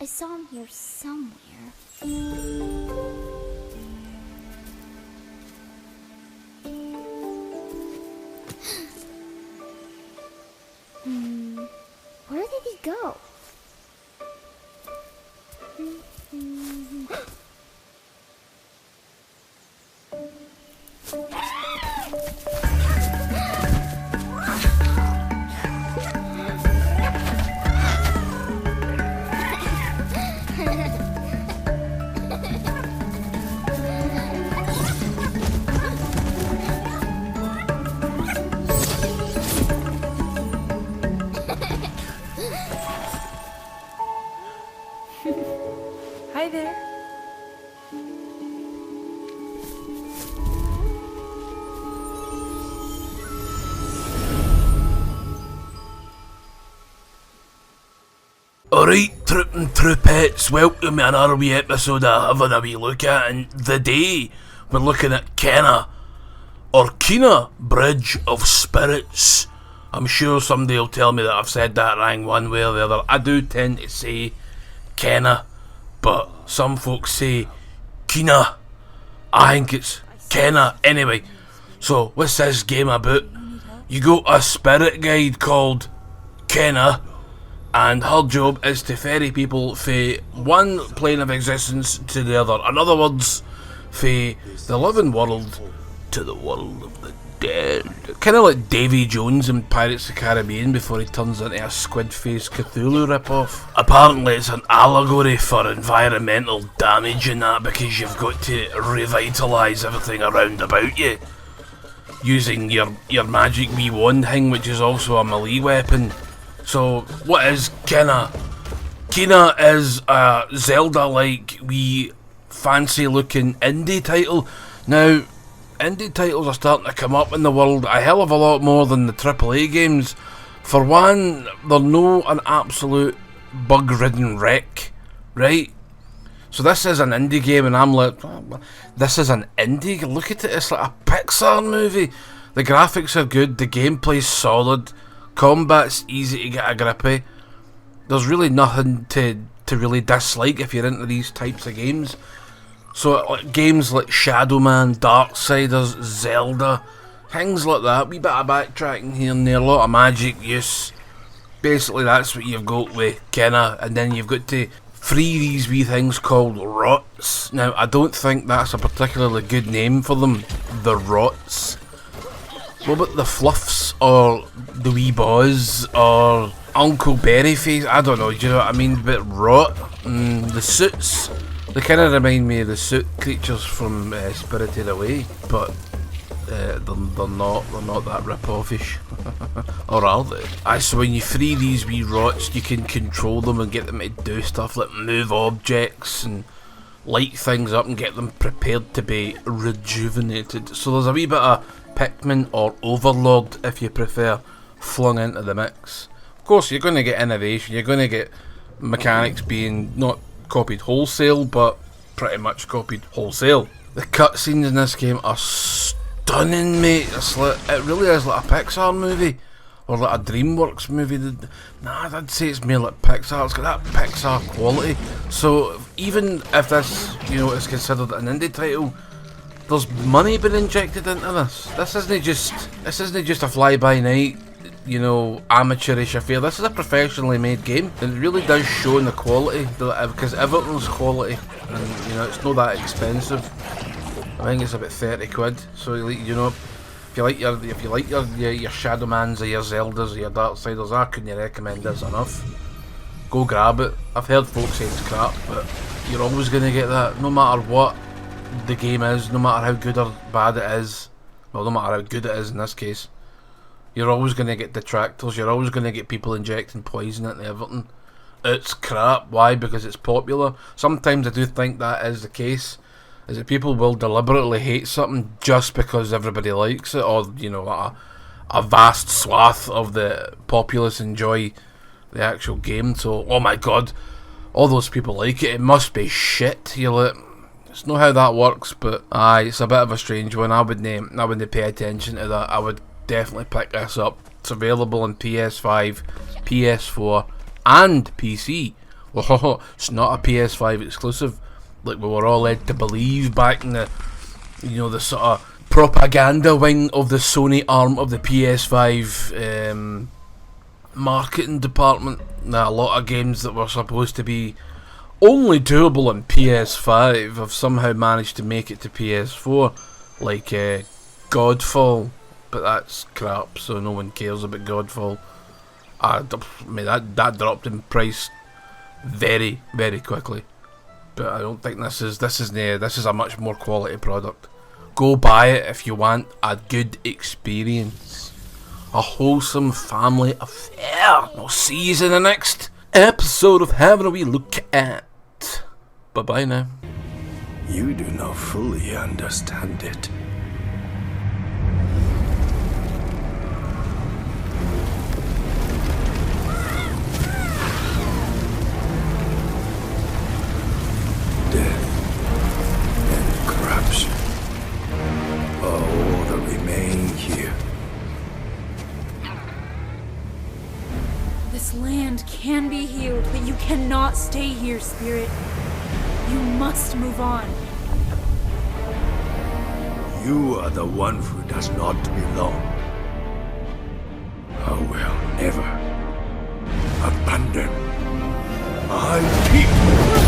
I saw him here somewhere. Where did he go? Hi there. Alright, Troop and Troopettes, welcome to another wee episode of having a wee look at, and today we're looking at Kenna, or Kena Bridge of Spirits. I'm sure somebody will tell me that I've said that wrong one way or the other. I do tend to say Kenna, but some folks say Kena. I think it's Kenna. Anyway, so what's this game about? You got a spirit guide called Kenna, and her job is to ferry people from one plane of existence to the other. In other words, from the living world to the world of the dead. Kind of like Davy Jones in Pirates of the Caribbean before he turns into a squid-faced Cthulhu ripoff. Apparently it's an allegory for environmental damage and that, because you've got to revitalise everything around about you using your magic wee wand thing, which is also a melee weapon. So, what is Kena? Kena is a Zelda-like wee fancy-looking indie title. Now, indie titles are starting to come up in the world a hell of a lot more than the AAA games. For one, they're no an absolute bug-ridden wreck, right? So this is an indie game, and I'm like, oh, this is an indie? Look at it, it's like a Pixar movie. The graphics are good, the gameplay's solid, combat's easy to get a grip of. There's really nothing to really dislike if you're into these types of games. So like games like Shadow Man, Darksiders, Zelda, things like that, wee bit of backtracking here and there, a lot of magic use. Basically that's what you've got with Kenna, and then you've got to free these wee things called rots. Now I don't think that's a particularly good name for them, the rots. What about the Fluffs, or the wee boys, or Uncle Berryface? I don't know, do you know what I mean? But rot, the suits, they kind of remind me of the suit creatures from Spirited Away, but they're not that rip-offish. Or are they? So when you free these wee rots, you can control them and get them to do stuff like move objects and light things up and get them prepared to be rejuvenated. So there's a wee bit of Pikmin or Overlord, if you prefer, flung into the mix. Of course, you're going to get innovation, you're going to get mechanics being not copied wholesale, but pretty much copied wholesale. The cutscenes in this game are stunning, mate. It really is like a Pixar movie, or like a DreamWorks movie. Nah, I'd say it's more like Pixar. It's got that Pixar quality. So even if this, is considered an indie title, there's money being injected into this. This isn't just a fly-by-night, amateurish affair. This is a professionally made game, and it really does show in the quality, because everything's quality, and it's not that expensive. I think it's about 30 quid. So if you like your Shadow Mans or your Zeldas or your Darksiders, I couldn't recommend this enough. Go grab it. I've heard folks say it's crap, but you're always gonna get that, no matter what the game is, no matter how good or bad it is. Well, no matter how good it is in this case, you're always going to get detractors, you're always going to get people injecting poison into everything. It's crap. Why? Because it's popular. Sometimes I do think that is the case, is that people will deliberately hate something just because everybody likes it, or a vast swath of the populace enjoy the actual game. So, oh my god, all those people like it, it must be shit. You're like, it's not how that works, but it's a bit of a strange one. I wouldn't pay attention to that. I would definitely pick this up. It's available on PS5, PS4 and PC. Oh, it's not a PS5 exclusive, like we were all led to believe back in the, the sort of propaganda wing of the Sony arm of the PS5 marketing department. Now, a lot of games that were supposed to be only doable on PS5 have somehow managed to make it to PS4, like Godfall, but that's crap, so no one cares about Godfall. I mean, that dropped in price very, very quickly, but I don't think this is a much more quality product. Go buy it if you want a good experience, a wholesome family affair. I'll see you in the next episode of Having a Wee Look At. Bye bye now. You do not fully understand it. Death and corruption are all that remain here. This land can be healed, but you cannot stay here, Spirit. You must move on. You are the one who does not belong. I will never abandon my people.